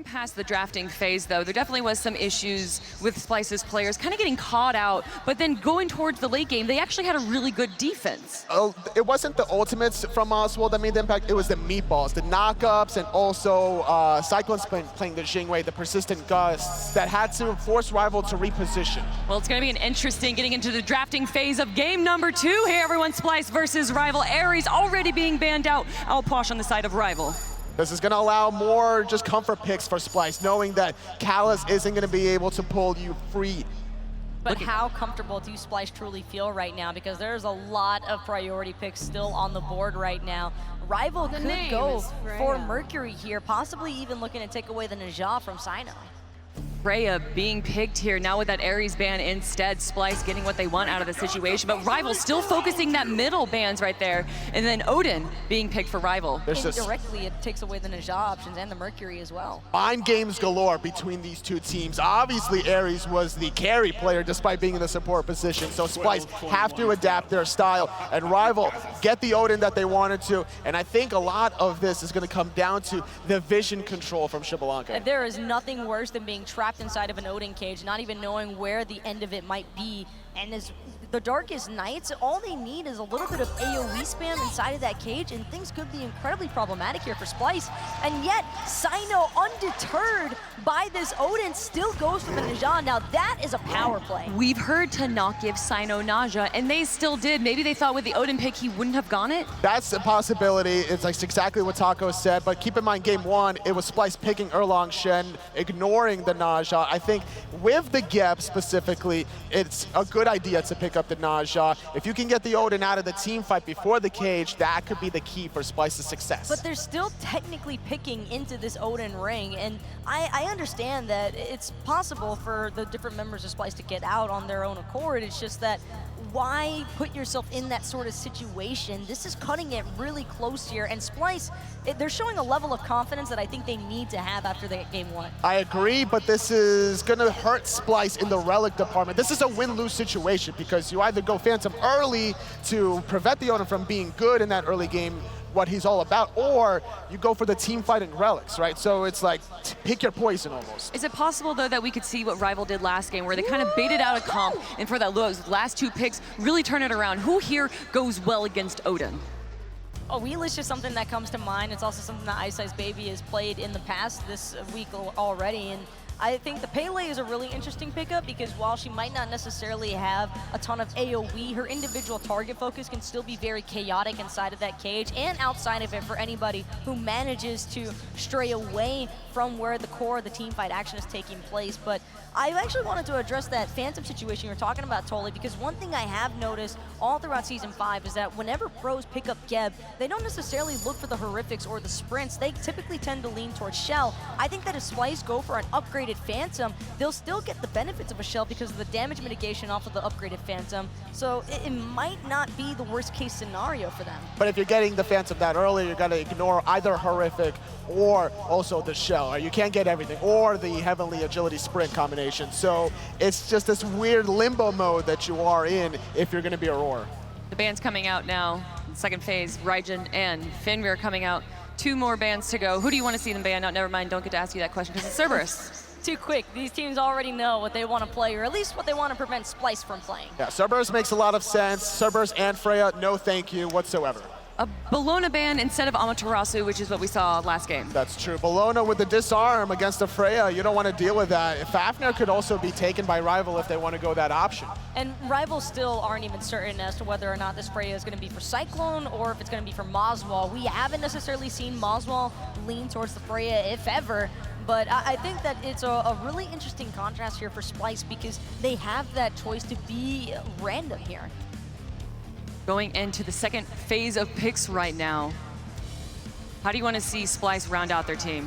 Going past the drafting phase, though, there definitely was some issues with Splyce's players kind of getting caught out, but then going towards the late game, they actually had a really good defense. Oh, it wasn't the ultimates from Moswal that made the impact, it was the meatballs, the knockups, and also CycloneSpin playing the Jingwei, the persistent gusts that had to force Rival to reposition. Well, it's going to be an interesting getting into the drafting phase of game number 2. Hey, everyone, Splyce versus Rival. Ares already being banned out. Outposh on the side of Rival. This is going to allow more just comfort picks for Splyce, knowing that Callus isn't going to be able to pull you free. But how comfortable do Splyce truly feel right now? Because there's a lot of priority picks still on the board right now. Rival could go for Mercury here, possibly even looking to take away the Najah from Cyno. Freya being picked here now with that Ares ban instead. Splyce getting what they want out of the situation, but Rival still focusing that middle bans right there. And then Odin being picked for Rival. Indirectly, it takes away the Najah options and the Mercury as well. Mind games galore between these two teams. Obviously, Ares was the carry player despite being in the support position, so Splyce have to adapt their style. And Rival get the Odin that they wanted to, and I think a lot of this is going to come down to the vision control from Xbalanque. There is nothing worse than being trapped inside of an Odin cage, not even knowing where the end of it might be. And as the Darkest Nights, all they need is a little bit of AoE spam inside of that cage, and things could be incredibly problematic here for Splyce. And yet, Cyno, undeterred by this Odin, still goes for the Najah. Now that is a power play. We've heard to not give Cyno Najah, and they still did. Maybe they thought with the Odin pick he wouldn't have gone it? That's a possibility. It's like exactly what Taco said, but keep in mind game 1, it was Splyce picking Erlang Shen, ignoring the Najah. I think with the Gep specifically, it's a good idea to pick up the Najah. If you can get the Odin out of the team fight before the cage, that could be the key for Splyce's success. But they're still technically picking into this Odin ring, and I understand that it's possible for the different members of Splyce to get out on their own accord. It's just that why put yourself in that sort of situation? This is cutting it really close here, and Splyce, they're showing a level of confidence that I think they need to have after the game 1. I agree, but this is going to hurt Splyce in the relic department. This is a win-lose situation because you either go Phantom early to prevent the Odin from being good in that early game, what he's all about, or you go for the team fight and relics, right? So it's like, pick your poison almost. Is it possible, though, that we could see what Rival did last game, where they kind of baited out a comp, and for those last 2 picks, really turn it around? Who here goes well against Odin? Oh, Wlfy is just something that comes to mind. It's also something that iceicebaby has played in the past this week already, and I think the Pele is a really interesting pickup because while she might not necessarily have a ton of AoE, her individual target focus can still be very chaotic inside of that cage and outside of it for anybody who manages to stray away from where the core of the teamfight action is taking place. But I actually wanted to address that Phantom situation you were talking about, Tolly, because one thing I have noticed all throughout Season 5 is that whenever pros pick up Geb, they don't necessarily look for the horrifics or the sprints. They typically tend to lean towards Shell. I think that if Splyce go for an upgraded Phantom, they'll still get the benefits of a Shell because of the damage mitigation off of the upgraded Phantom. So it might not be the worst case scenario for them. But if you're getting the Phantom that early, you're going to ignore either horrific or also the Shell. You can't get everything, or the Heavenly Agility Sprint combination. So it's just this weird limbo mode that you are in if you're going to be Aror. The ban's coming out now. Second phase, Raijin and Fenrir coming out. 2 more bans to go. Who do you want to see them ban out? Never mind, don't get to ask you that question because it's Cerberus. Too quick. These teams already know what they want to play, or at least what they want to prevent Splyce from playing. Yeah, Cerberus makes a lot of sense. Cerberus and Freya, no thank you whatsoever. A Bologna ban instead of Amaterasu, which is what we saw last game. That's true. Bologna with the disarm against a Freya, you don't want to deal with that. Fafnir could also be taken by Rival if they want to go that option. And Rival still aren't even certain as to whether or not this Freya is going to be for Cyclone or if it's going to be for Moswal. We haven't necessarily seen Moswal lean towards the Freya, if ever. But I think that it's a really interesting contrast here for Splyce because they have that choice to be random here. Going into the second phase of picks right now. How do you want to see Splyce round out their team?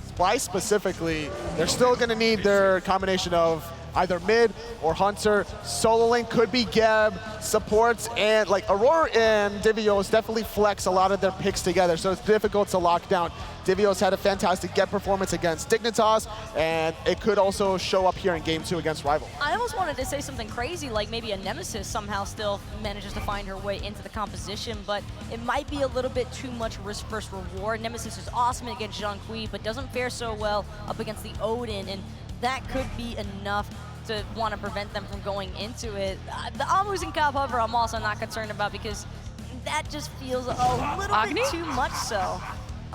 Splyce specifically, they're still going to need their combination of either mid or Hunter. Solo lane could be Geb, supports, and like Aror and Divios definitely flex a lot of their picks together, so it's difficult to lock down. Divios had a fantastic Geb performance against Dignitas, and it could also show up here in Game 2 against Rival. I almost wanted to say something crazy, like maybe a Nemesis somehow still manages to find her way into the composition, but it might be a little bit too much risk versus reward. Nemesis is awesome against Zhong, but doesn't fare so well up against the Odin, and that could be enough to want to prevent them from going into it. The Amus and Cobb Hover I'm also not concerned about, because that just feels a little Agni? bit too much so.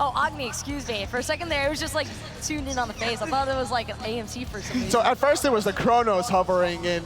Oh, Agni, excuse me. For a second there, it was just like tuned in on the face. I thought it was like an AMC for some reason. So at first it was the Chronos hovering, and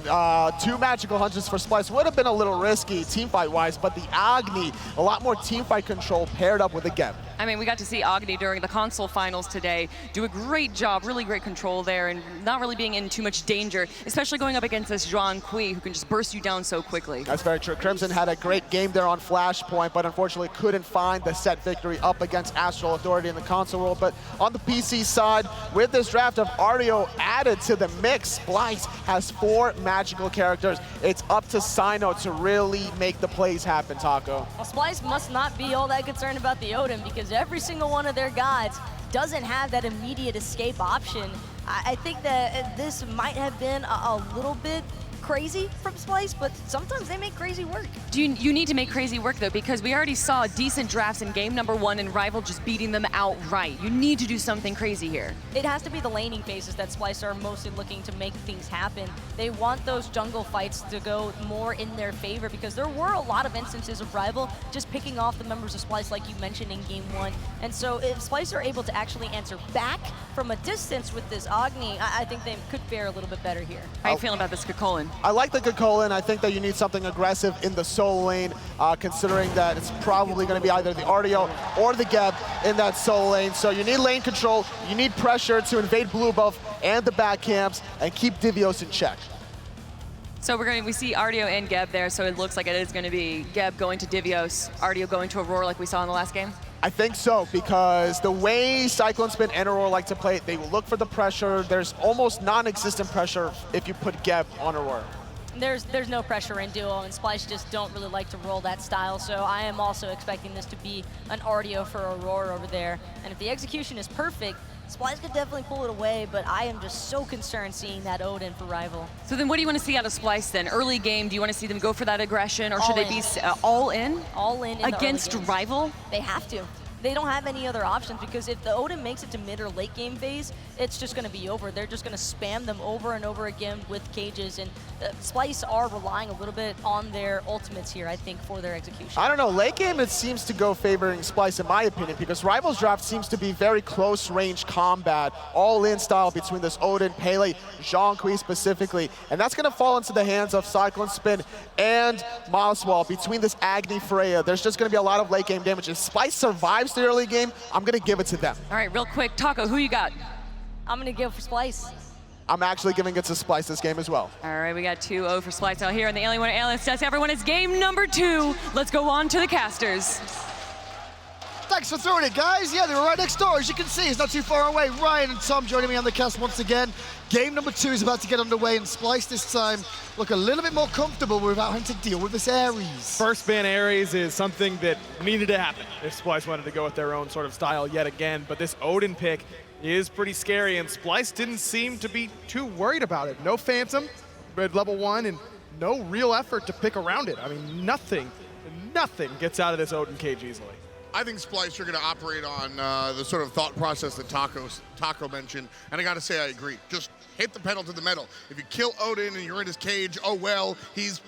2 magical hunters for Splyce would have been a little risky teamfight-wise, but the Agni, a lot more teamfight control paired up with the Geb. I mean, we got to see Agni during the console finals today do a great job, really great control there, and not really being in too much danger, especially going up against this Zhong who can just burst you down so quickly. That's very true. Crimson had a great game there on Flashpoint, but unfortunately couldn't find the set victory up against Astral Authority in the console world. But on the PC side, with this draft of Artio added to the mix, Splyce has 4 magical characters. It's up to Cyno to really make the plays happen, Taco. Well, Splyce must not be all that concerned about the Odin, because every single one of their gods doesn't have that immediate escape option. I think that this might have been a little bit crazy from Splyce, but sometimes they make crazy work. You need to make crazy work, though, because we already saw decent drafts in game number 1 and Rival just beating them outright. You need to do something crazy here. It has to be the laning phases that Splyce are mostly looking to make things happen. They want those jungle fights to go more in their favor, because there were a lot of instances of Rival just picking off the members of Splyce, like you mentioned in game 1. And so if Splyce are able to actually answer back from a distance with this Agni, I think they could fare a little bit better here. How are you feeling about this Chulainn? I like the Chulainn. I think that you need something aggressive in the solo lane, considering that it's probably going to be either the Artio or the Geb in that solo lane. So you need lane control, you need pressure to invade blue buff and the back camps and keep Divios in check. So we see Artio and Geb there, so it looks like it is going to be Geb going to Divios, Artio going to Aurora like we saw in the last game? I think so, because the way CycloneSpin and Aror like to play it, they will look for the pressure. There's almost non-existent pressure if you put Geb on Aurora. There's no pressure in duo, and Splyce just don't really like to roll that style, so I am also expecting this to be an Artio for Aurora over there. And if the execution is perfect, Splyce could definitely pull it away, but I am just so concerned seeing that Odin for Rival. So then what do you want to see out of Splyce then? Early game, do you want to see them go for that aggression, or should they be all in? All in against Rival? They have to. They don't have any other options, because if the Odin makes it to mid or late game phase, it's just going to be over. They're just going to spam them over and over again with cages, and Splyce are relying a little bit on their ultimates here, I think, for their execution. I don't know, late game it seems to go favoring Splyce in my opinion, because Rival's draft seems to be very close range combat, all in style between this Odin, Pele, Zhong specifically, and that's going to fall into the hands of CycloneSpin and Moswal. Between this Agni, Freya, there's just going to be a lot of late game damage. If Splyce survives the early game, I'm going to give it to them. All right, real quick, Taco, who you got? I'm going to go for Splyce. I'm actually giving it to Splyce this game as well. All right, we got 2-0 for Splyce out here on the Alien Winner Alien Stats. Everyone, it's game number 2. Let's go on to the casters. Thanks for throwing it, guys. Yeah, they were right next door. As you can see, it's not too far away. Ryan and Tom joining me on the cast once again. Game number 2 is about to get underway, and Splyce this time look a little bit more comfortable without having to deal with this Ares. First ban Ares is something that needed to happen if Splyce wanted to go with their own sort of style yet again, but this Odin pick is pretty scary, and Splyce didn't seem to be too worried about it. No Phantom at level 1, and no real effort to pick around it. I mean, nothing gets out of this Odin cage easily. I think Splyce are going to operate on the sort of thought process that Taco mentioned, and I got to say I agree. Just hit the pedal to the metal. If you kill Odin and you're in his cage, oh well, he's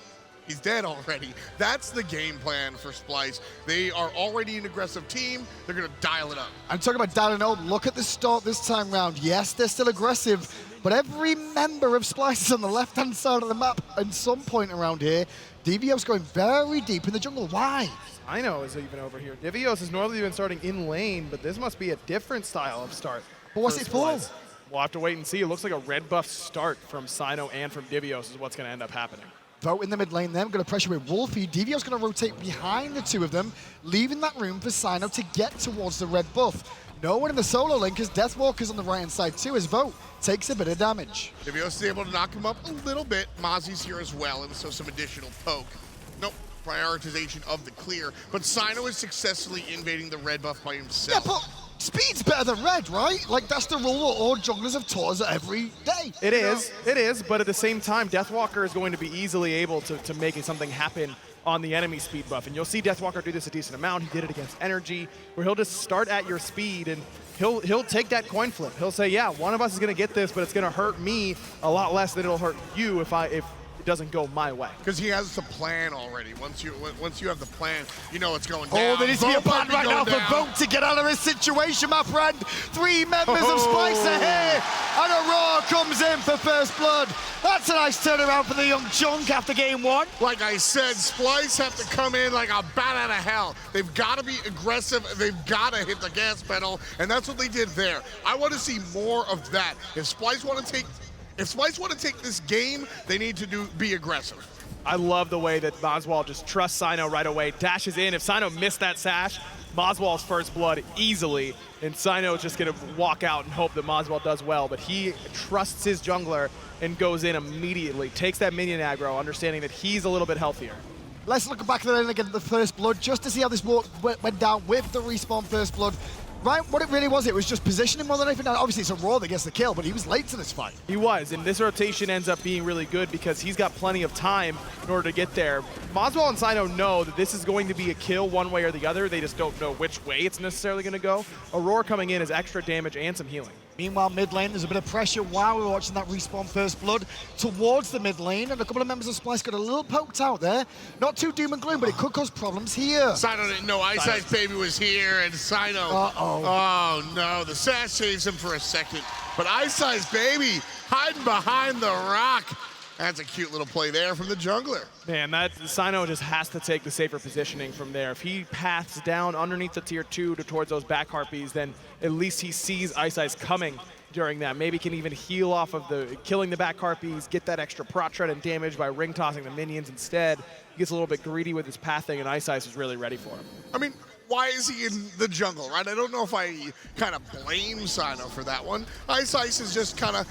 dead already. That's the game plan for Splyce. They are already an aggressive team. They're going to dial it up. I'm talking about dialing up. Look at the start this time round. Yes, they're still aggressive, but every member of Splyce is on the left-hand side of the map at some point around here. Divios going very deep in the jungle. Why? Cyno is even over here. Divios has normally been starting in lane, but this must be a different style of start. But what's it for? We'll have to wait and see. It looks like a red buff start from Cyno and from Divios is what's going to end up happening. Vote in the mid lane then, going to pressure with Wlfy. Divios going to rotate behind the two of them, leaving that room for Cyno to get towards the red buff. No one in the solo lane, because Deathwalker's on the right-hand side too, as Vote takes a bit of damage. Divios is able to knock him up a little bit. Mozzie's here as well, and so some additional poke. Nope, prioritization of the clear. But Cyno is successfully invading the red buff by himself. Yeah, but speed's better than red, right? Like, that's the rule all junglers have taught us every day. It is, but at the same time, Deathwalker is going to be easily able to make something happen on the enemy speed buff. And you'll see Deathwalker do this a decent amount. He did it against Energy, where he'll just start at your speed and he'll take that coin flip. He'll say, yeah, one of us is gonna get this, but it's gonna hurt me a lot less than it'll hurt you if it doesn't go my way. Because he has the plan already. Once you have the plan, you know it's going down. Oh, there needs to be a plan right now for Vote to get out of this situation, my friend. 3 members of Splyce are here, and Aror comes in for first blood. That's a nice turnaround for the young Zhong after game 1. Like I said, Splyce have to come in like a bat out of hell. They've got to be aggressive. They've got to hit the gas pedal, and that's what they did there. I want to see more of that. If Splyce want to take this game, they need to be aggressive. I love the way that Moswal just trusts Cyno right away, dashes in. If Cyno missed that sash, Moswal's first blood easily, and Cyno is just going to walk out and hope that Moswal does well, but he trusts his jungler and goes in immediately, takes that minion aggro, understanding that he's a little bit healthier. Let's look back at the lane again, the first blood, just to see how this went down with the respawn first blood. Right, what it really was, it was just positioning more than anything. Now, obviously, it's Aror that gets the kill, but he was late to this fight. He was, and this rotation ends up being really good because he's got plenty of time in order to get there. Moswal and Cyno know that this is going to be a kill one way or the other. They just don't know which way it's necessarily going to go. Aror coming in is extra damage and some healing. Meanwhile, mid lane, there's a bit of pressure while we were watching that respawn first blood towards the mid lane, and a couple of members of Splyce got a little poked out there. Not too doom and gloom, but it could cause problems here. Cyno didn't know iceicebaby was here, and Cyno... Oh, no, the sash saves him for a second. But iceicebaby hiding behind the rock. That's a cute little play there from the jungler. Man, that Cyno just has to take the safer positioning from there. If he paths down underneath the tier 2 towards those back harpies, then at least he sees Ice coming during that. Maybe can even heal off of killing the back harpies, get that extra prot shred and damage by ring tossing the minions instead. He gets a little bit greedy with his pathing, and Ice is really ready for him. I mean, why is he in the jungle, right? I don't know if I kind of blame Cyno for that one. Ice is just kind of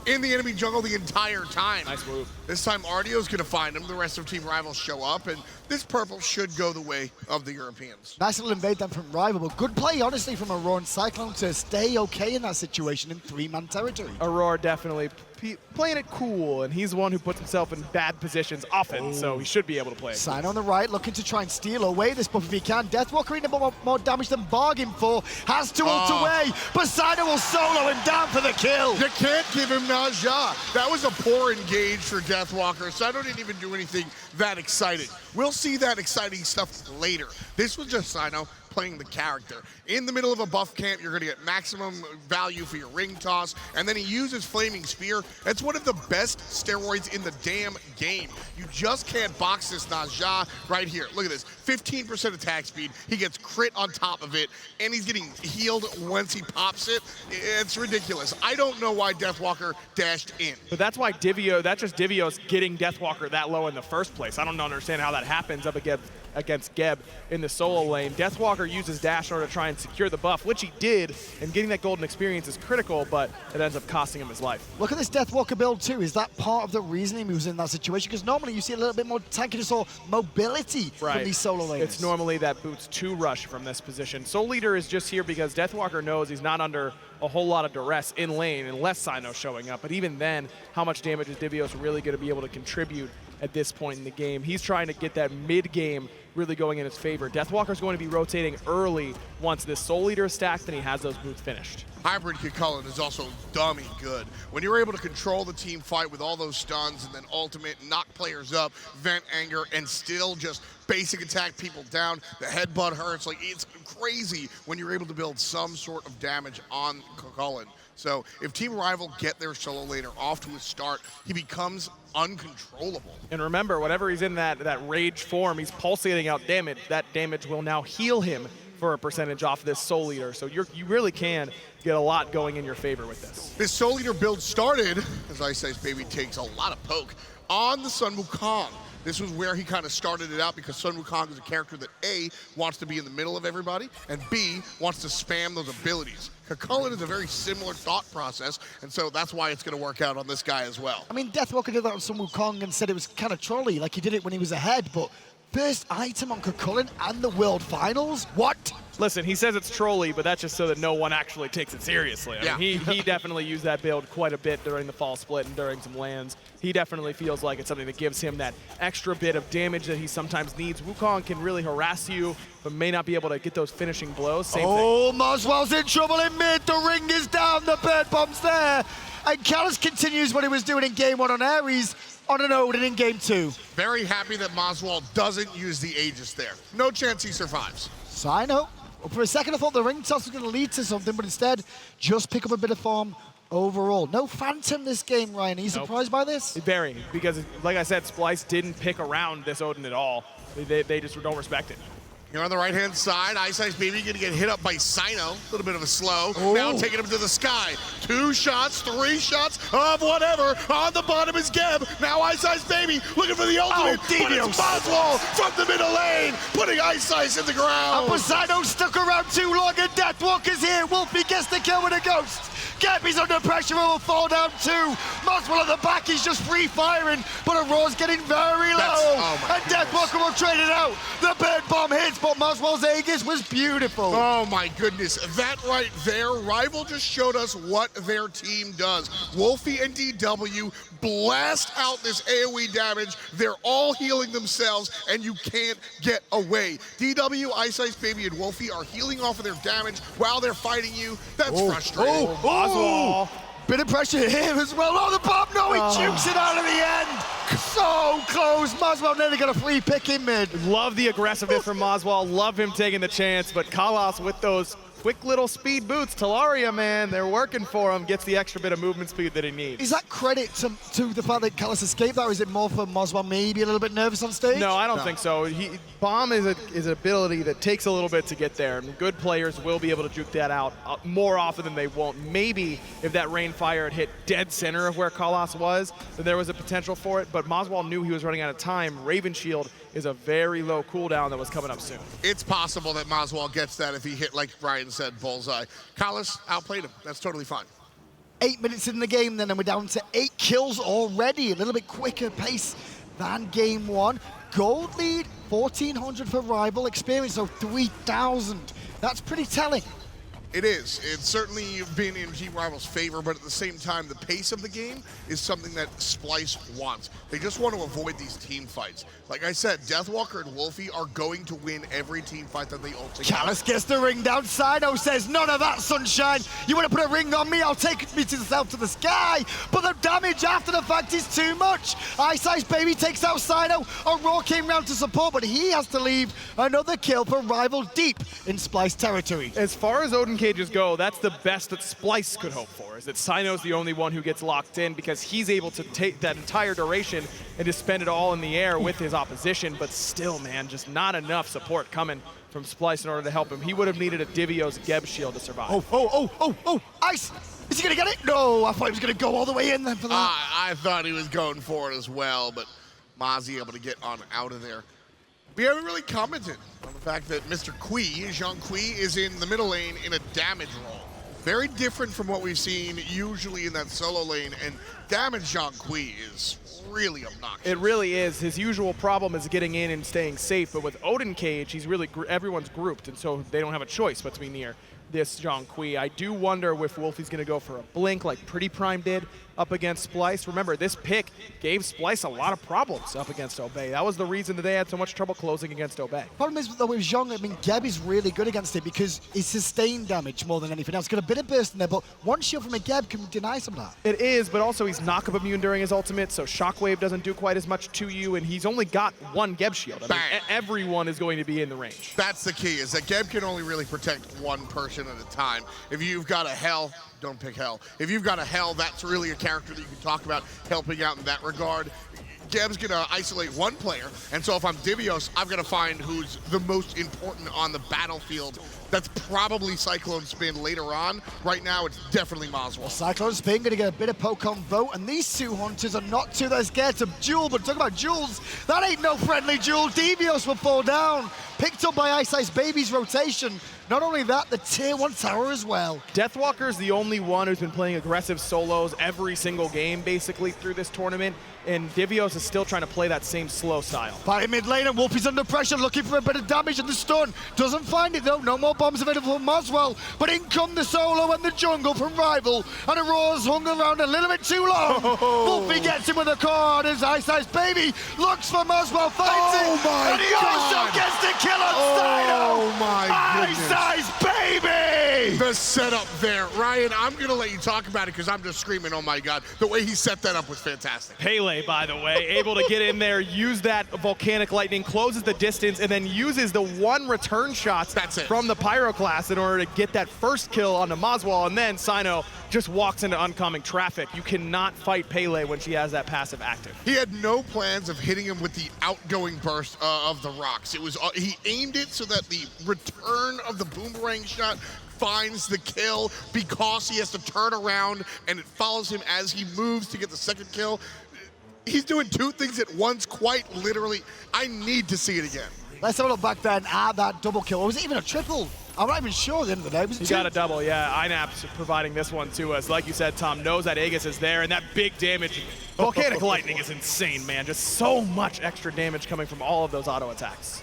in the enemy jungle the entire time. Nice move. This time Artio's gonna find him. The rest of Team Rival show up, and this purple should go the way of the Europeans. Nice little invade then from Rival, but good play, honestly, from Aror and Cyclone to stay okay in that situation in 3-man territory. Aror definitely playing it cool, and he's the one who puts himself in bad positions often, so he should be able to play it. Cyno on the right, looking to try and steal away this buff if he can. Deathwalker in more damage than bargained for, has to ult away, but Cyno will solo him down for the kill. You can't give him Naja. That was a poor engage for Deathwalker. Cyno didn't even do anything that exciting. We'll see that exciting stuff later. This was just Cyno playing the character. In the middle of a buff camp, you're gonna get maximum value for your ring toss, and then he uses Flaming Spear. It's one of the best steroids in the damn game. You just can't box this Naja right here. Look at this, 15% attack speed. He gets crit on top of it, and he's getting healed once he pops it. It's ridiculous. I don't know why Deathwalker dashed in. But that's why that's just Divios getting Deathwalker that low in the first place. I don't understand how that happens up against Geb in the solo lane. Deathwalker uses dash in order to try and secure the buff, which he did, and getting that golden experience is critical, but it ends up costing him his life. Look at this Deathwalker build too. Is that part of the reasoning he was in that situation? Because normally you see a little bit more tankiness or mobility from these solo lanes. It's normally that boots 2 rush from this position. Soul Leader is just here because Deathwalker knows he's not under a whole lot of duress in lane unless Cyno's showing up, but even then, how much damage is Divios really going to be able to contribute at this point in the game? He's trying to get that mid-game really going in his favor. Deathwalker's going to be rotating early once this Soul Leader is stacked and he has those boots finished. Hybrid Chulainn is also dummy good. When you're able to control the team fight with all those stuns and then ultimate, knock players up, vent anger, and still just basic attack people down, the headbutt hurts. Like, it's crazy when you're able to build some sort of damage on Chulainn. So if Team Rival get their solo laner off to a start, he becomes uncontrollable. And remember, whenever he's in that rage form, he's pulsating out damage. That damage will now heal him for a percentage off this Soul Eater. So you really can get a lot going in your favor with this. This Soul Eater build started as iceicebaby takes a lot of poke on the Sun Wukong. This was where he kind of started it out because Sun Wukong is a character that A, wants to be in the middle of everybody, and B, wants to spam those abilities. Chulainn is a very similar thought process, and so that's why it's going to work out on this guy as well. I mean, Deathwalker did that on Sun Wukong and said it was kind of trolly, like he did it when he was ahead, but first item on Chulainn and the World Finals? What? Listen, he says it's trolly, but that's just so that no one actually takes it seriously. I mean, he definitely used that build quite a bit during the fall split and during some lands. He definitely feels like it's something that gives him that extra bit of damage that he sometimes needs. Wukong can really harass you, but may not be able to get those finishing blows. Same thing. Moswal's in trouble in mid. The ring is down. The bird bomb's there. And Callus continues what he was doing in game 1 on Ares on an Odin in game 2. Very happy that Moswal doesn't use the Aegis there. No chance he survives. Cyno. Well, for a second, I thought the ring toss was going to lead to something, but instead, just pick up a bit of form overall. No Phantom this game, Ryan. Are you surprised by this? Very, because like I said, Splyce didn't pick around this Odin at all. They just don't respect it. Here on the right-hand side, iceicebaby going to get hit up by Cyno. A little bit of a slow. Now taking him to the sky. 2 shots, 3 shots of whatever. On the bottom is Geb. Now iceicebaby looking for the ultimate. Divios. But it's Moswal from the middle lane, putting Ice Ice in the ground. But Cyno stuck around too long, and Deathwalker's here. Wlfy gets the kill with a ghost. Geb is under pressure and will fall down too. Moswal at the back, he's just free firing, but Aror's getting very low. And Deathwalker will trade it out. The bird bomb hits, but Moswal's Aegis was beautiful. Oh my goodness, that right there, Rival just showed us what their team does. Wlfy and DW blast out this AoE damage. They're all healing themselves, and you can't get away. DW, iceicebaby, and Wlfy are healing off of their damage while they're fighting you. That's frustrating. Moswal. Bit of pressure here as well. Oh, the bomb! No, he jukes it out of the end. So close. Moswal nearly got a free pick in mid. Love the aggressiveness from Moswal. Love him taking the chance, but Kalas with those quick little speed boots. Talaria, man, they're working for him. Gets the extra bit of movement speed that he needs. Is that credit to the fact that Callus escaped that, or is it more for Moswal maybe a little bit nervous on stage? No, I don't think so. Bomb is an ability that takes a little bit to get there, and good players will be able to juke that out more often than they won't. Maybe if that rainfire had hit dead center of where Kalas was, then there was a potential for it, but Moswal knew he was running out of time. Raven Shield is a very low cooldown that was coming up soon. It's possible that Moswal gets that if he hit, like Ryan said, bullseye. Callus outplayed him. That's totally fine. 8 minutes in the game then, and we're down to 8 kills already. A little bit quicker pace than game 1. Gold lead, 1,400 for Rival. Experience, so 3,000. That's pretty telling. It is. It's certainly been in Team Rival's favor, but at the same time, the pace of the game is something that Splyce wants. They just want to avoid these team fights. Like I said, Deathwalker and Wlfy are going to win every team fight that they ult together. Callus gets the ring down. Cyno says, none of that, sunshine. You want to put a ring on me? I'll take me to yourself to the sky. But the damage after the fact is too much. iceicebaby takes out Cyno. Aror came round to support, but he has to leave. Another kill for Rival deep in Splyce territory. As far as Odin cages go, that's the best that Splyce could hope for, is that Cyno's the only one who gets locked in because he's able to take that entire duration and just spend it all in the air with his opposition, but still, man, just not enough support coming from Splyce in order to help him. He would have needed a Divios Geb shield to survive. Ice! Is he gonna get it? No, I thought he was gonna go all the way in then for that. I thought he was going for it as well, but Mozzie able to get on out of there. We haven't really commented on the fact that Mr. Zhong is in the middle lane in a damage role. Very different from what we've seen usually in that solo lane, and damage Zhong is really obnoxious. It really is. His usual problem is getting in and staying safe, but with Odin cage, he's really everyone's grouped, and so they don't have a choice but to be near this Zhong. I do wonder if Wlfy's going to go for a blink like Pretty Prime did up against Splyce. Remember, this pick gave Splyce a lot of problems up against Obey. That was the reason that they had so much trouble closing against Obey. Problem is, though, with Zhong, I mean, Geb is really good against it because it's sustained damage more than anything else. Got a bit of burst in there, but one shield from a Geb can deny some of that. It is, but also he's knock-up immune during his ultimate, so Shockwave doesn't do quite as much to you, and he's only got one Geb shield. I mean, everyone is going to be in the range. That's the key, is that Geb can only really protect one person at a time. If you've got a Hell, don't pick Hell. If you've got a Hell, that's really a character that you can talk about helping out in that regard. Geb's gonna isolate one player, and so if I'm Divios, I've got to find who's the most important on the battlefield. that's probably CycloneSpin later on. Right now, it's definitely Moswal. CycloneSpin going to get a bit of Pokemon vote, and these two hunters are not too that scared to duel, but talk about duels, that ain't no friendly duel. Divios will fall down, picked up by iceicebaby's rotation. Not only that, the tier 1 tower as well. Deathwalker's the only one who's been playing aggressive solos every single game, basically, through this tournament, and Divios is still trying to play that same slow style. By mid lane, and Wlfy's under pressure, looking for a bit of damage, and the stun doesn't find it though. No more bombs available from Moswal, but in come the solo and the jungle from Rival, and Aror's hung around a little bit too long. Wlfy gets him with a card as iceicebaby looks for Moswal, finds it, and he also gets the kill on Cyno. Oh my goodness. iceicebaby! The setup there. Ryan, I'm going to let you talk about it because I'm just screaming, oh my God. The way he set that up was fantastic. Pele, by the way, able to get in there, use that volcanic lightning, closes the distance, and then uses the one return shots from the Pyro class in order to get that first kill on the Moswal, and then Cyno just walks into oncoming traffic. You cannot fight Pele when she has that passive active. He had no plans of hitting him with the outgoing burst of the rocks. It was he aimed it so that the return of the boomerang shot finds the kill because he has to turn around and it follows him as he moves to get the second kill. He's doing two things at once, quite literally. I need to see it again. Let's have a look back then at that double kill. Or was it even a triple? I'm not even sure at the end of the day. Was it He two? got a double, yeah. Inap's providing this one to us. Like you said, Tom knows that Aegis is there, and that big damage. Volcanic Lightning is insane, man. Just so much extra damage coming from all of those auto attacks.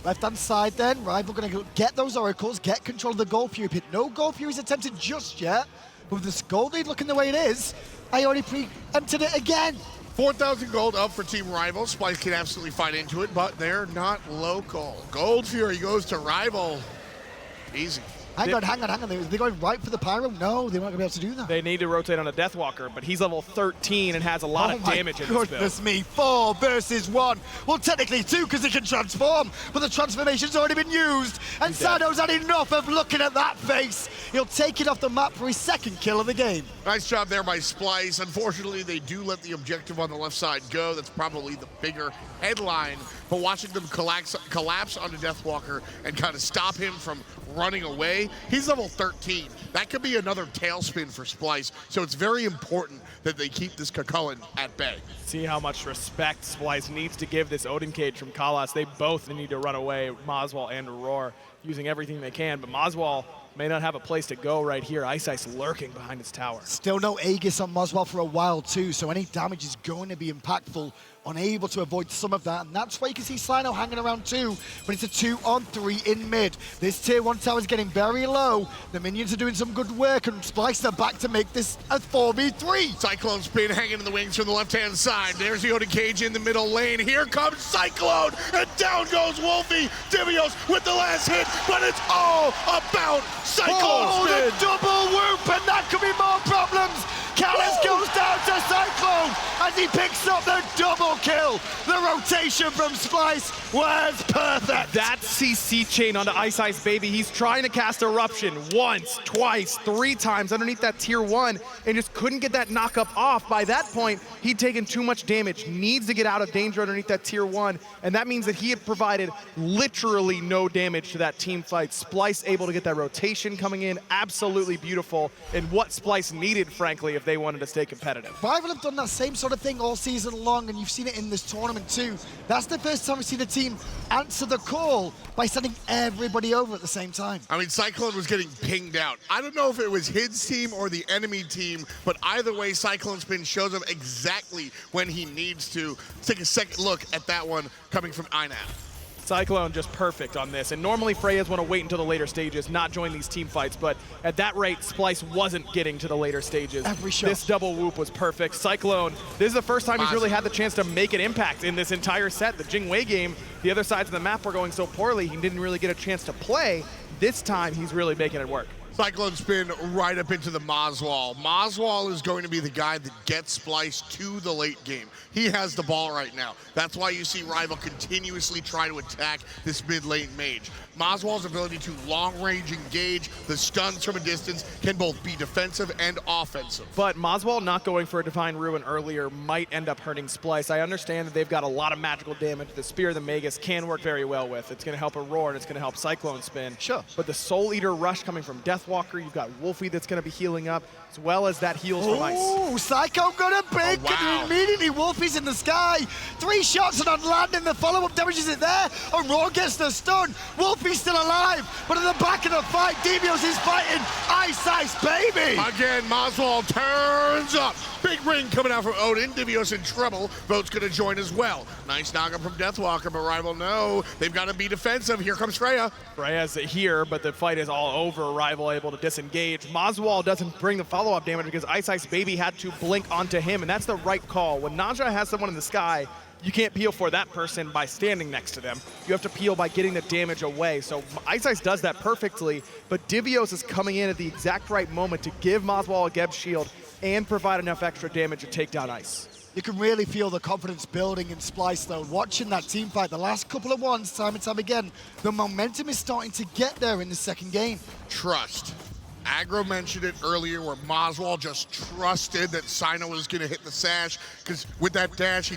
Left-hand side then, Rival going to get those oracles, get control of the Gold Fury pit. No Gold Fury's attempted just yet, but with this Gold lead looking the way it is, I already preempted it again. 4,000 gold up for Team Rival. Splyce can absolutely fight into it, but they're not local. Gold Fury goes to Rival. Easy. Hang on. They're going right for the Pyro? No, they're not going to be able to do that. They need to rotate on a Deathwalker, but he's level 13 and has a lot of damage in this build. Goodness me, 4 versus 1. Well, technically 2 because he can transform, but the transformation's already been used, and Cyno's had enough of looking at that face. He'll take it off the map for his second kill of the game. Nice job there by Splyce. Unfortunately, they do let the objective on the left side go. That's probably the bigger headline, but watching them collapse onto Deathwalker and kind of stop him from running away, he's level 13. That could be another tailspin for Splyce, so it's very important that they keep this Chulainn at bay. See how much respect Splyce needs to give this Odin cage from Kalas. They both need to run away, Moswal and Aror, using everything they can, but Moswal may not have a place to go right here. Ice lurking behind his tower. Still no Aegis on Moswal for a while too, so any damage is going to be impactful. Unable to avoid some of that, and that's why you can see Cyno hanging around too, but it's a 2-on-3 in mid. This tier 1 tower is getting very low. The minions are doing some good work, and Splyce are back to make this a 4v3. CycloneSpin hanging in the wings from the left-hand side. There's the Odin cage in the middle lane. Here comes Cyclone, and down goes Wlfy. Divios with the last hit, but it's all about CycloneSpin. Oh, the double whoop, and that could be more problems. Kalas goes down to Cyclone as he picks up the double kill. The rotation from Splyce was perfect. That CC chain onto iceicebaby. He's trying to cast Eruption once, twice, 3 times underneath that tier 1 and just couldn't get that knock-up off. By that point, he'd taken too much damage, needs to get out of danger underneath that tier 1, and that means that he had provided literally no damage to that team fight. Splyce able to get that rotation coming in, absolutely beautiful, and what Splyce needed, frankly, if they wanted to stay competitive. Rival have done that same sort of thing all season long, and you've seen it in this tournament too. That's the first time we see the team answer the call by sending everybody over at the same time. I mean, Cyclone was getting pinged out. I don't know if it was his team or the enemy team, but either way, CycloneSpin shows him exactly when he needs to. Let's take a second look at that one coming from Inap. Cyclone just perfect on this, and normally Freyas want to wait until the later stages, not join these team fights, but at that rate, Splyce wasn't getting to the later stages. Every shot. This double whoop was perfect. Cyclone, this is the first time he's really had the chance to make an impact in this entire set. The Jingwei game, the other sides of the map were going so poorly, he didn't really get a chance to play. This time, he's really making it work. CycloneSpin right up into the Moswal. Moswal is going to be the guy that gets Splyce to the late game. He has the ball right now. That's why you see Rival continuously try to attack this mid-lane mage. Moswal's ability to long-range engage the stuns from a distance can both be defensive and offensive. But Moswal not going for a Divine Ruin earlier might end up hurting Splyce. I understand that they've got a lot of magical damage. The Spear of the Magus can work very well with. It's going to help Aror, and it's going to help CycloneSpin. Sure. But the Soul Eater rush coming from Deathwalker, you've got Wlfy that's going to be healing up, as well as that heals from ice. Ooh, Psycho got a big, wow. and immediately Wlfy's in the sky. 3 shots and on landing, the follow-up damages it there. Aror gets the stun. Wlfy's still alive, but in the back of the fight, Divios is fighting iceicebaby. Again, Moswal turns up. Big ring coming out from Odin. Divios in trouble. Vote's going to join as well. Nice knock-up from Deathwalker, but Rival, no. They've got to be defensive. Here comes Freya. Freya's here, but the fight is all over. Rival able to disengage. Moswal doesn't bring the follow-up damage because iceicebaby had to blink onto him, and that's the right call. When Naja has someone in the sky, you can't peel for that person by standing next to them. You have to peel by getting the damage away. So Ice does that perfectly, but Divios is coming in at the exact right moment to give Moswal a Geb shield and provide enough extra damage to take down Ice. You can really feel the confidence building in Splyce, though. Watching that team fight the last couple of ones, time and time again, the momentum is starting to get there in the second game. Trust. Aggro mentioned it earlier where Moswal just trusted that Cyno was going to hit the sash because with that dash,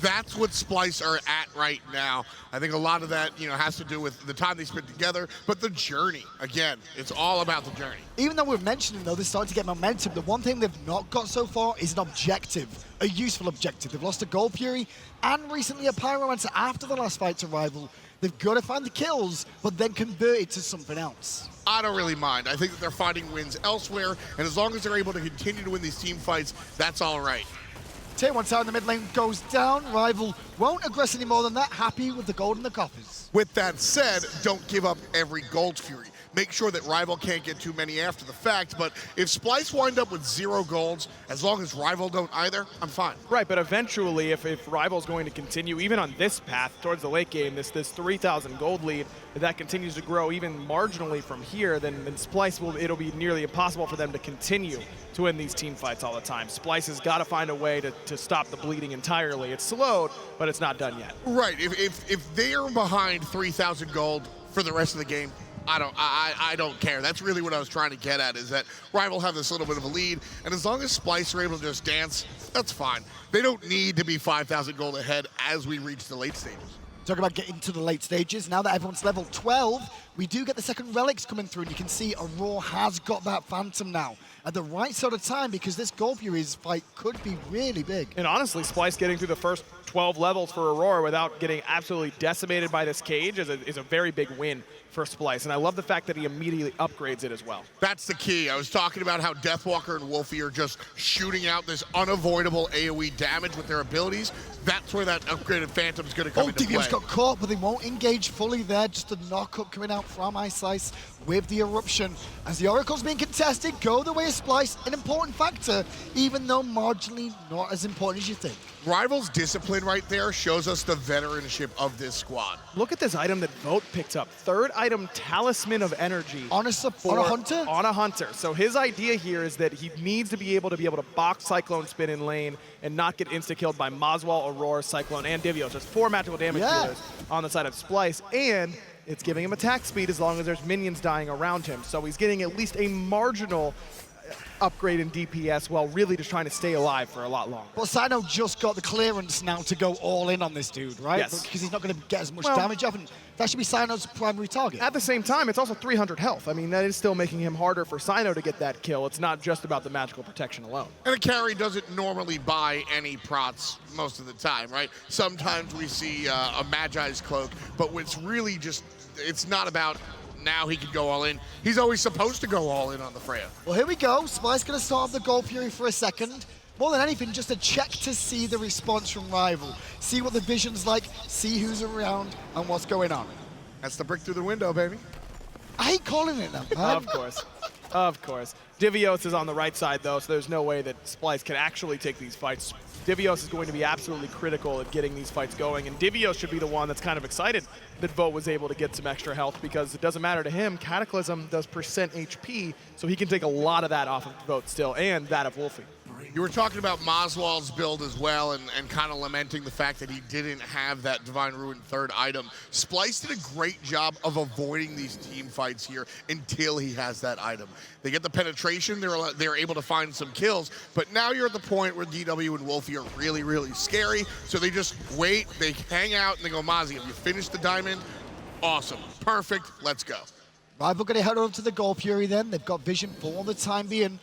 that's what Splyce are at right now. I think a lot of that, has to do with the time they spent together, but the journey. Again, it's all about the journey. Even though we're mentioning, though, they're starting to get momentum, the one thing they've not got so far is an objective, a useful objective. They've lost a Gold Fury and recently a Pyromancer after the last fight to Rival. They've got to find the kills, but then convert it to something else. I don't really mind. I think that they're finding wins elsewhere, and as long as they're able to continue to win these team fights, that's all right. Tier 1 tower in the mid lane goes down. Rival won't aggress any more than that. Happy with the gold in the coffers. With that said, don't give up every Gold Fury. Make sure that Rival can't get too many after the fact, but if Splyce wind up with 0 golds, as long as Rival don't either, I'm fine. Right, but eventually, if Rival's going to continue, even on this path towards the late game, this 3,000 gold lead, if that continues to grow even marginally from here, then Splyce it'll be nearly impossible for them to continue to win these team fights all the time. Splyce has got to find a way to stop the bleeding entirely. It's slowed, but it's not done yet. Right, if they are behind 3,000 gold for the rest of the game, I don't care. That's really what I was trying to get at, is that Rival have this little bit of a lead, and as long as Splyce are able to just dance, that's fine. They don't need to be 5,000 gold ahead as we reach the late stages. Talk about getting to the late stages. Now that everyone's level 12, we do get the second relics coming through, and you can see Aror has got that Phantom now at the right sort of time because this Gold Fury's fight could be really big. And honestly, Splyce getting through the first 12 levels for Aror without getting absolutely decimated by this cage is a very big win for Splyce, and I love the fact that he immediately upgrades it as well. That's the key. I was talking about how Deathwalker and Wlfy are just shooting out this unavoidable AoE damage with their abilities. That's where that upgraded Phantom's going to come into play. Divios got caught, but they won't engage fully there. Just a knock-up coming out from Iceice with the Eruption. As the Oracle's being contested, go the way of Splyce, an important factor, even though marginally not as important as you think. Rival's discipline right there shows us the veteranship of this squad. Look at this item that Vote picked up. Third item, Talisman of Energy. On a hunter? On a hunter. So his idea here is that he needs to be able to box CycloneSpin in lane and not get insta-killed by Moswal, Aror, Cyclone, and Divios. There's 4 magical damage dealers on the side of Splyce, and it's giving him attack speed as long as there's minions dying around him. So he's getting at least a marginal upgrade in DPS while really just trying to stay alive for a lot longer. Well, Cyno just got the clearance now to go all in on this dude, right? Yes. Because he's not going to get as much damage up, and that should be Cyno's primary target. At the same time, it's also 300 health. I mean, that is still making him harder for Cyno to get that kill. It's not just about the magical protection alone. And a carry doesn't normally buy any prots most of the time, right? Sometimes we see a Magi's cloak, but when it's really just, it's not about now he can go all in. He's always supposed to go all in on the Freya. Well, here we go. Splyce going to start off the Gold Fury for a second. More than anything, just a check to see the response from Rival. See what the vision's like, see who's around, and what's going on. That's the brick through the window, baby. I hate calling it that, man. Of course. Of course. Divios is on the right side, though, so there's no way that Splyce can actually take these fights. Divios is going to be absolutely critical at getting these fights going, and Divios should be the one that's kind of excited that Vote was able to get some extra health because it doesn't matter to him. Cataclysm does percent HP, so he can take a lot of that off of Vote still, and that of Wlfy. You were talking about Moswal's build as well and kind of lamenting the fact that he didn't have that Divine Ruin third item. Splyce did a great job of avoiding these team fights here until he has that item. They get the penetration, they're able to find some kills, but now you're at the point where DW and Wlfy are really, really scary, so they just wait, they hang out, and they go, Mozzie, have you finished the diamond? Awesome, perfect, let's go. Rival going to head over to the Gold Fury then. They've got vision for the time being.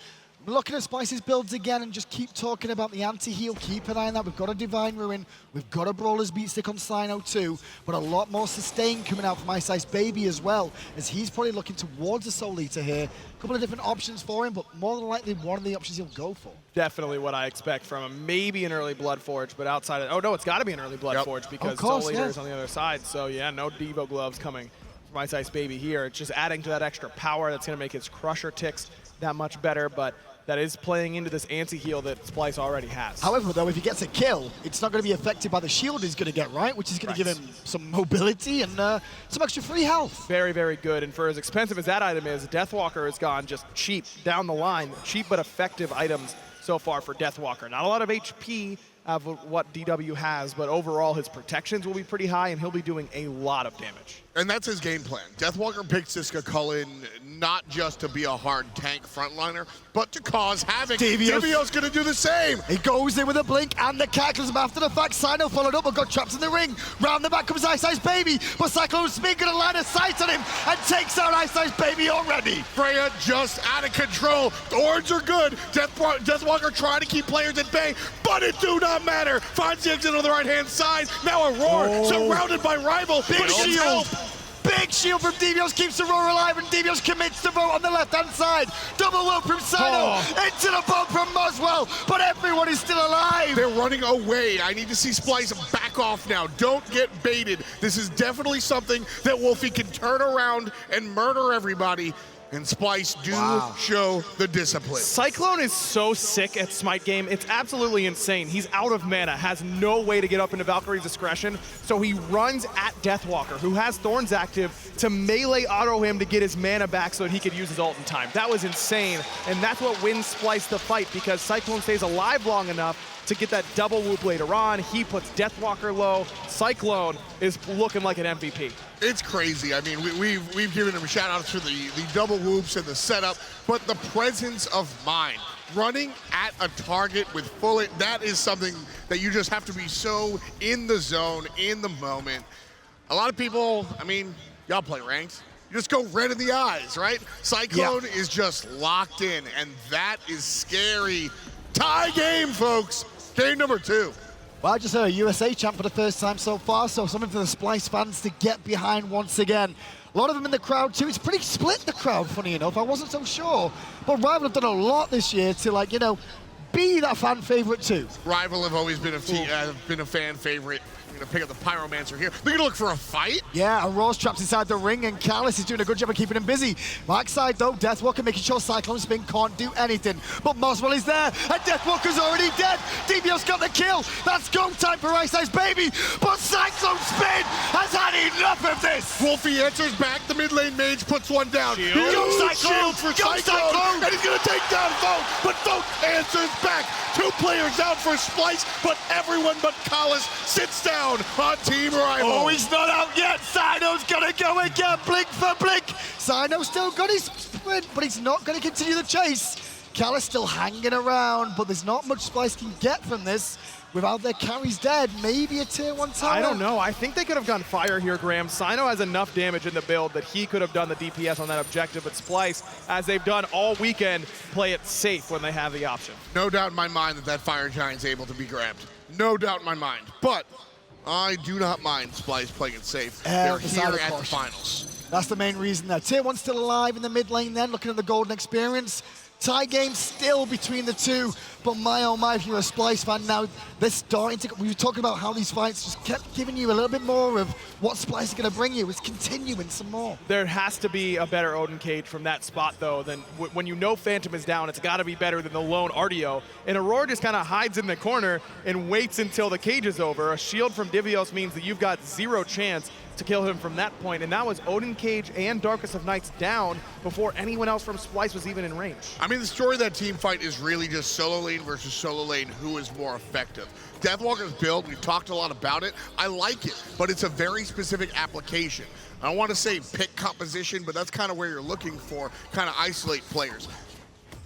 Looking at Splyce's builds again and just keep talking about the anti-heal. Keep an eye on that. We've got a Divine Ruin. We've got a Brawler's Beat Stick on Cyno too. But a lot more sustain coming out from iceicebaby as well, as he's probably looking towards a Soul Eater here. A couple of different options for him, but more than likely one of the options he'll go for. Definitely what I expect from him. Maybe an early Blood Forge, but outside of... Oh, no, it's got to be an early Blood Forge because Soul Eater is on the other side. So, yeah, no Devo gloves coming from iceicebaby here. It's just adding to that extra power that's going to make his Crusher ticks that much better, but that is playing into this anti-heal that Splyce already has. However, though, if he gets a kill, it's not going to be affected by the shield he's going to get, right? Which is going to give him some mobility and some extra free health. Very, very good. And for as expensive as that item is, Deathwalker has gone just cheap down the line. Cheap but effective items so far for Deathwalker. Not a lot of HP of what DW has, but overall his protections will be pretty high and he'll be doing a lot of damage. And that's his game plan. Deathwalker picks this Chulainn not just to be a hard tank frontliner, but to cause havoc. Divios going to do the same. He goes in with a blink and the Cataclysm after the fact. Cyno followed up but got trapped in the ring. Round the back comes iceicebaby, but CycloneSpin going to line a sight on him and takes out iceicebaby already. Freya just out of control. Thorns are good. Deathwalker trying to keep players at bay, but it do not matter. Finds the exit on the right-hand side. Now Aror surrounded by rival. Big shield. Big shield from Divios keeps Aror alive, and Divios commits to vote on the left-hand side. Double whoop from Cyno into the boat from Moswal, but everyone is still alive. They're running away. I need to see Splyce back off now. Don't get baited. This is definitely something that Wlfy can turn around and murder everybody. And Splyce do show the discipline. Cyclone is so sick at Smite game. It's absolutely insane. He's out of mana, has no way to get up into Valkyrie's discretion, so he runs at Deathwalker, who has Thorns active, to melee auto him to get his mana back so that he could use his ult in time. That was insane, and that's what wins Splyce the fight, because Cyclone stays alive long enough to get that double whoop later on. He puts Deathwalker low. Cyclone is looking like an MVP. It's crazy. I mean, we've given him shout-outs for the double whoops and the setup, but the presence of mind, running at a target with full, that is something that you just have to be so in the zone, in the moment. A lot of people, I mean, y'all play ranked. You just go red in the eyes, right? Cyclone is just locked in, and that is scary. Tie game, folks. Game number 2. Well, I just heard a USA champ for the first time so far, so something for the Splyce fans to get behind once again. A lot of them in the crowd too. It's pretty split, the crowd, funny enough. I wasn't so sure. But Rival have done a lot this year to, like, you know, be that fan favorite too. Rival have always been a fan favorite. Gonna pick up the Pyromancer here. They're gonna look for a fight? Yeah, Aror's trapped inside the ring, and Callus is doing a good job of keeping him busy. Backside though, Deathwalker making sure CycloneSpin can't do anything. But Moswal is there, and Deathwalker's already dead. Divios got the kill. That's go time for iceicebaby. But CycloneSpin has had enough of this. Wlfy answers back. The mid lane mage puts one down. Go Cyclone! Shield for Go Cyclone! And he's gonna take down Vote, but Vote answers back. 2 players out for Splyce, but everyone but Callus sits down on Team Rival. Oh, he's not out yet. Cyno's gonna go again, blink for blink. Cyno's still got his sprint, but he's not gonna continue the chase. Callus still hanging around, but there's not much Splyce can get from this. Without their carries dead, maybe a tier 1 tower. I don't know. I think they could have gone fire here, Graham. Cyno has enough damage in the build that he could have done the DPS on that objective, but Splyce, as they've done all weekend, play it safe when they have the option. No doubt in my mind that Fire Giant's able to be grabbed. No doubt in my mind. But I do not mind Splyce playing it safe. They're here at the finals. That's the main reason there. Tier 1 still alive in the mid lane then, looking at the golden experience. Tie game still between the two, but my oh my, if you're a Splyce fan now, they're starting to, we were talking about how these fights just kept giving you a little bit more of what Splyce is going to bring you. It's continuing some more. There has to be a better Odin cage from that spot though, than when you know Phantom is down, it's got to be better than the lone Artio. And Aror just kind of hides in the corner and waits until the cage is over. A shield from Divios means that you've got 0 chance to kill him from that point, and that was Odin Cage and Darkest of Nights down before anyone else from Splyce was even in range. I mean, the story of that team fight is really just solo lane versus solo lane, who is more effective. Deathwalker's build, we've talked a lot about it. I like it, but it's a very specific application. I don't want to say pick composition, but that's kind of where you're looking for, kind of isolate players.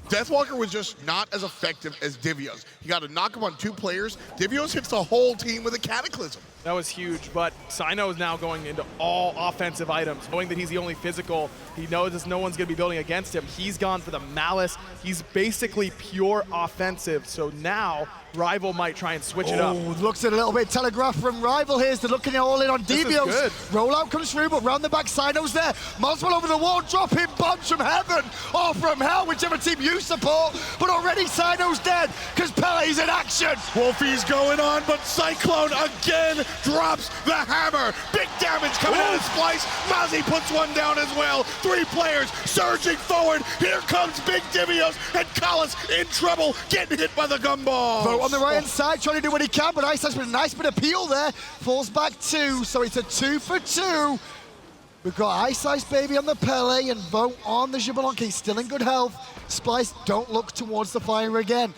Deathwalker was just not as effective as Divios. You got to knock him on 2 players. Divios hits the whole team with a Cataclysm. That was huge, but Cyno is now going into all offensive items, knowing that he's the only physical. He knows that no one's going to be building against him. He's gone for the Malice. He's basically pure offensive, so now Rival might try and switch it up. Looks a little bit telegraphed from Rival here. They're looking all in on Divios. Good. Rollout comes through, but round the back, Cyno's there. Moswal over the wall, dropping bombs from heaven or from hell, whichever team you support. But already Cyno's dead because Pele's in action. Wlfy's going on, but Cyclone again drops the hammer. Big damage coming out of Splyce. Mozzie puts one down as well. 3 players surging forward. Here comes Big Divios, and Collis in trouble, getting hit by the gumball. Vote on the right-hand side, trying to do what he can, but Iceice with a nice bit of peel there. Falls back 2, so it's a 2 for 2. We've got iceicebaby on the Pele and Vote on the Xbalanque. Still in good health. Splyce, don't look towards the fire again.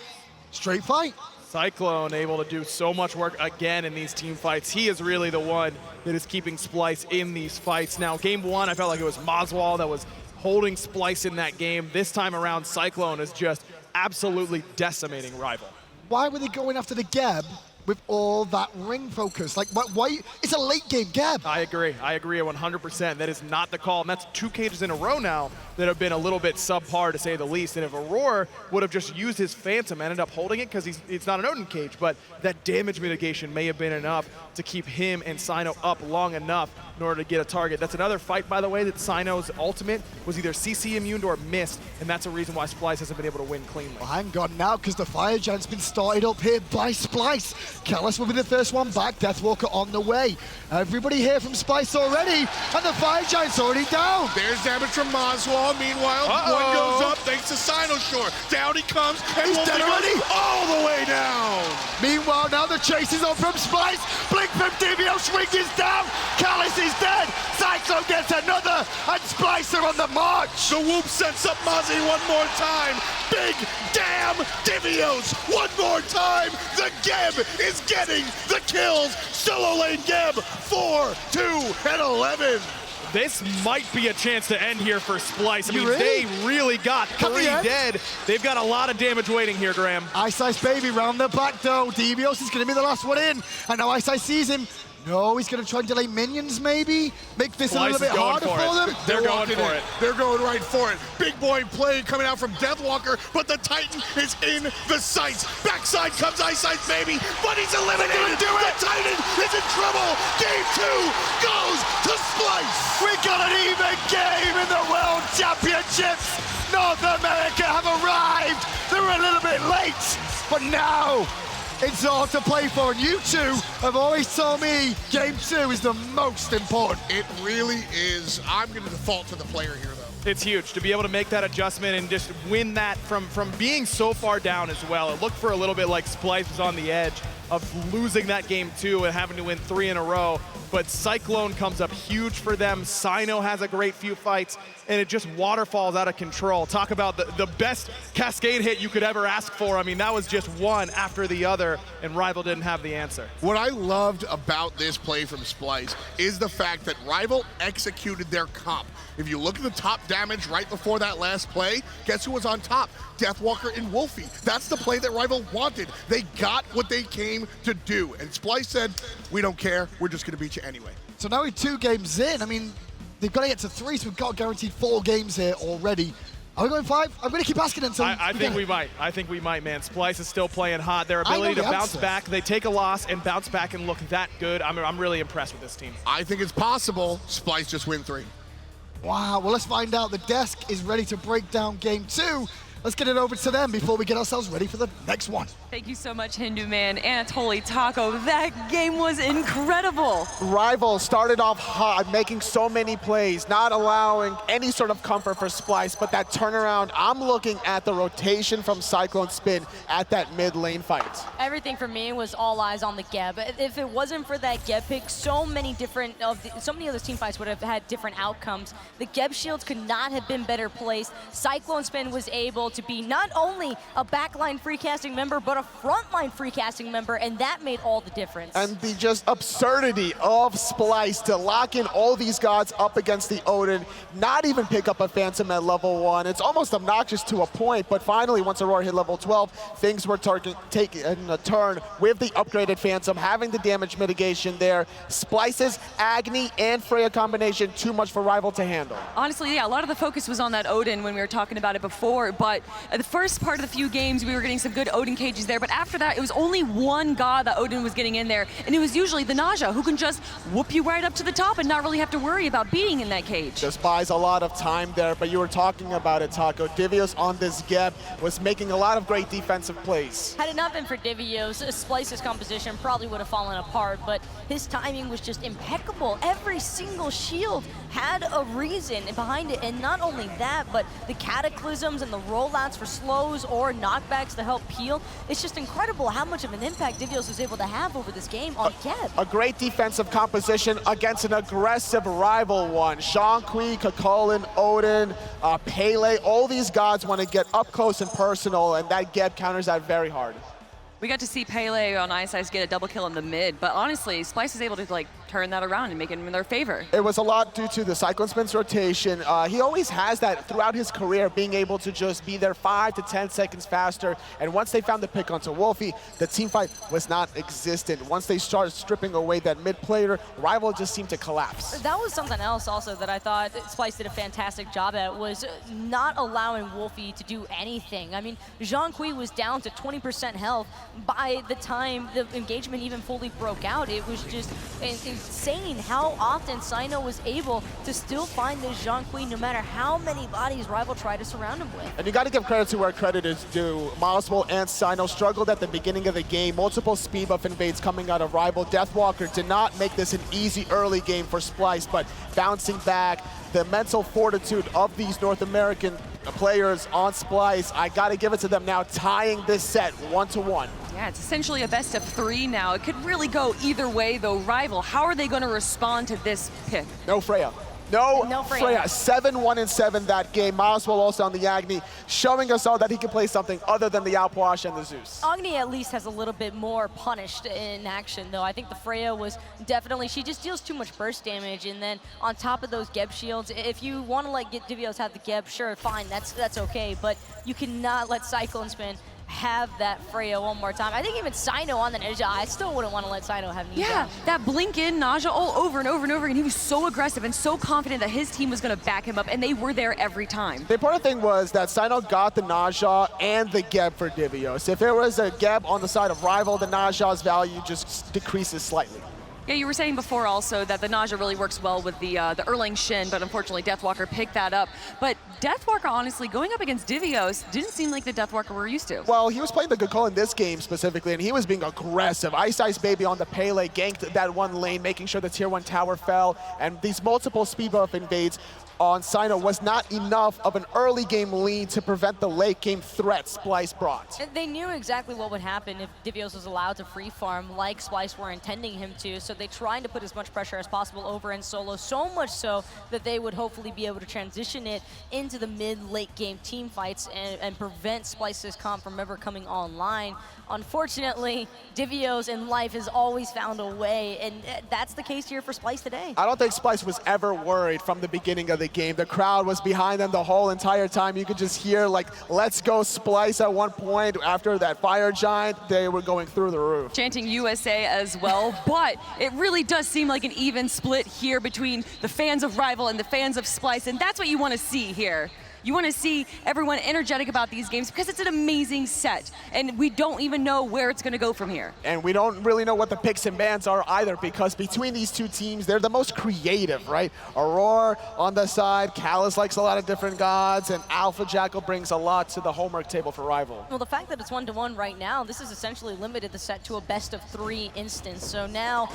Straight fight. Cyclone able to do so much work again in these team fights. He is really the one that is keeping Splyce in these fights. Now, game 1, I felt like it was Moswal that was holding Splyce in that game. This time around, Cyclone is just absolutely decimating Rival. Why were they going after the Geb with all that ring focus? Like, why? It's a late game Geb. I agree 100%. That is not the call, and that's 2 cages in a row now that have been a little bit subpar, to say the least. And if Aror would have just used his Phantom, ended up holding it, because it's not an Odin cage, but that damage mitigation may have been enough to keep him and Cyno up long enough in order to get a target. That's another fight, by the way, that Cyno's ultimate was either CC immune or missed, and that's a reason why Splyce hasn't been able to win cleanly. Well, hang on now, because the Fire Giant's been started up here by Splyce. Callis will be the first one back. Deathwalker on the way. Everybody here from Splyce already, and the Fire Giant's already down. There's damage from Moswal. Meanwhile, one goes up thanks to Cyno Shore. Down he comes, and He's dead already. All the way down. Meanwhile, now the chase is on from Splyce. Blink from Divios, swing is down. Callis is dead. Cyclone gets another, and Splyce are on the march. The Whoop sets up Mozzie one more time. Big damn Divios one more time. The Geb is getting the kills. Solo lane Geb, 4, 2, and 11. This might be a chance to end here for Splyce. I mean, really? they really got Can 3 we end? dead. They've got a lot of damage waiting here, Graham. iceicebaby round the back though. Divios is going to be the last one in, and now Iceice sees him. No, he's going to try and delay minions, maybe? Make this Splyce a little bit harder for them? They're going for it. They're going right for it. Big boy play coming out from Deathwalker, but the Titan is in the sights. Backside comes iceicebaby, but he's eliminated. The Titan is in trouble. Game 2 goes to Splyce. We got an even game in the World Championships. North America have arrived. They were a little bit late, but now it's all to play for, and you two have always told me game 2 is the most important. It really is. I'm going to default to the player here, though. It's huge to be able to make that adjustment and just win that from being so far down as well. It looked for a little bit like Splyce was on the edge of losing that game 2 and having to win 3 in a row. But Cyclone comes up huge for them. Cyno has a great few fights, and it just waterfalls out of control. Talk about the best cascade hit you could ever ask for. I mean, that was just one after the other, and Rival didn't have the answer. What I loved about this play from Splyce is the fact that Rival executed their comp. If you look at the top damage right before that last play, guess who was on top? Deathwalker and Wlfy. That's the play that Rival wanted. They got what they came to do. And Splyce said, we don't care, we're just gonna beat you anyway. So now we're 2 games in. I mean, they've got to get to 3, so we've got guaranteed 4 games here already. Are we going 5? I'm going to keep asking until I think we might. I think we might, man. Splyce is still playing hot. Their ability to bounce back, they take a loss and bounce back and look that good. I'm really impressed with this team. I think it's possible Splyce just win 3. Wow, well, let's find out. The desk is ready to break down game 2. let's get it over to them before we get ourselves ready for the next one. Thank you so much, Hindu Man. Anatoly Taco, that game was incredible. Rival started off hot, making so many plays, not allowing any sort of comfort for Splyce, but that turnaround, I'm looking at the rotation from CycloneSpin at that mid lane fight. Everything for me was all eyes on the Geb. If it wasn't for that Geb pick, so many other team fights would have had different outcomes. The Geb shields could not have been better placed. CycloneSpin was able to be not only a backline free casting member, but a frontline free casting member, and that made all the difference. And the just absurdity of Splyce to lock in all these gods up against the Odin, not even pick up a Phantom at level 1. It's almost obnoxious to a point, but finally, once Aror hit level 12, things were taking a turn with the upgraded Phantom, having the damage mitigation there. Splyce's Agni and Freya combination, too much for Rival to handle. Honestly, yeah, a lot of the focus was on that Odin when we were talking about it before, but the first part of the few games, we were getting some good Odin cages there, but after that, it was only one god that Odin was getting in there, and it was usually the Naja, who can just whoop you right up to the top and not really have to worry about beating in that cage. Just buys a lot of time there, but you were talking about it, Taco. Divios on this Geb was making a lot of great defensive plays. Had it not been for Divios, Splyce's composition probably would have fallen apart, but his timing was just impeccable. Every single shield had a reason behind it, and not only that, but the cataclysms and the rollouts for slows or knockbacks to help peel. It's just incredible how much of an impact Divios was able to have over this game on Geb. A great defensive composition against an aggressive rival one. Zhong, Chulainn, Odin, Pele, all these gods want to get up close and personal, and that Geb counters that very hard. We got to see Pele on Ice get a double kill in the mid, but honestly, Splyce is able to like turn that around and make it in their favor. It was a lot due to the CycloneSpin's rotation. He always has that throughout his career, being able to just be there 5 to 10 seconds faster. And once they found the pick onto Wlfy, the team fight was not existent. Once they started stripping away that mid player, Rival just seemed to collapse. That was something else also that I thought Splyce did a fantastic job at, was not allowing Wlfy to do anything. I mean, Zhong was down to 20% health by the time the engagement even fully broke out. It was just insane how often Cyno was able to still find this Zhong no matter how many bodies Rival tried to surround him with. And you got to give credit to where credit is due. Moswal and Cyno struggled at the beginning of the game. Multiple speed buff invades coming out of Rival. Deathwalker did not make this an easy early game for Splyce, but bouncing back, the mental fortitude of these North American players on Splyce, I got to give it to them now, tying this set 1-1. Yeah, it's essentially a best of 3 now. It could really go either way, though. Rival, how are they going to respond to this pick? No Freya. No Freya. 7-1-7 that game. Moswal also on the Agni, showing us all that he can play something other than the Outwash and the Zeus. Agni at least has a little bit more punished in action, though. I think the Freya was definitely, she just deals too much burst damage, and then on top of those Geb shields, if you want to let Divios have the Geb, sure, fine, that's okay, but you cannot let CycloneSpin have that Freya one more time. I think even Cyno on the Naja, I still wouldn't want to let Cyno have Naja. Yeah, that blink in Naja all over and over and over again. He was so aggressive and so confident that his team was going to back him up, and they were there every time. The important thing was that Cyno got the Naja and the Geb for Divios. If it was a Geb on the side of Rival, the Naja's value just decreases slightly. Yeah, you were saying before also that the Naja really works well with the Erlang Shin, but unfortunately Deathwalker picked that up. But Deathwalker, honestly, going up against Divios didn't seem like the Deathwalker we're used to. Well, he was playing the good call in this game specifically, and he was being aggressive. iceicebaby on the Pele, ganked that one lane, making sure the tier 1 tower fell, and these multiple speed buff invades on Cyno was not enough of an early game lead to prevent the late game threat Splyce brought. And they knew exactly what would happen if Divios was allowed to free farm like Splyce were intending him to, so they tried to put as much pressure as possible over in solo, so much so that they would hopefully be able to transition it into the mid-late game team fights and prevent Splyce's comp from ever coming online. Unfortunately, Divios in life has always found a way, and that's the case here for Splyce today. I don't think Splyce was ever worried from the beginning of the game. The crowd was behind them the whole entire time. You could just hear, like, let's go Splyce at one point. After that fire giant, they were going through the roof. Chanting USA as well, but it really does seem like an even split here between the fans of Rival and the fans of Splyce, and that's what you want to see here. You want to see everyone energetic about these games because it's an amazing set, and we don't even know where it's going to go from here. And we don't really know what the picks and bans are either, because between these two teams, they're the most creative, right? Aror on the side, Callus likes a lot of different gods, and Alpha Jackal brings a lot to the homework table for Rival. Well, the fact that it's 1-1 right now, this has essentially limited the set to a best-of-3 instance. So now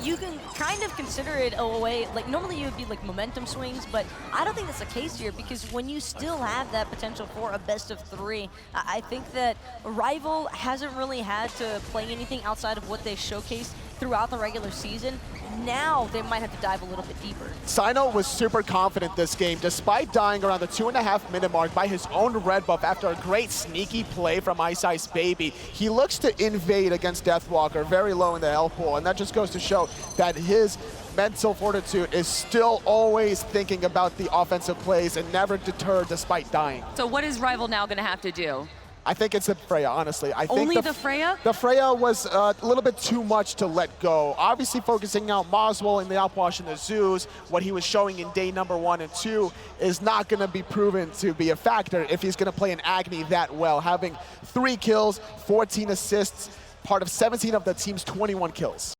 you can kind of consider it a way, like normally you would be like momentum swings, but I don't think that's the case here, because when you still have that potential for a best-of-3, I think that Rival hasn't really had to play anything outside of what they showcased throughout the regular season. Now they might have to dive a little bit deeper. Cyno was super confident this game, despite dying around the 2.5-minute mark by his own red buff after a great sneaky play from iceicebaby. He looks to invade against Deathwalker very low in the health pool, and that just goes to show that his mental fortitude is still always thinking about the offensive plays and never deterred despite dying. So what is Rival now going to have to do? I think it's the Freya, honestly. I think Only the Freya? The Freya was a little bit too much to let go. Obviously focusing out Moswal in the outwash and the zoos, what he was showing in day number 1 and 2 is not going to be proven to be a factor if he's going to play an Agni that well. Having 3 kills, 14 assists, part of 17 of the team's 21 kills.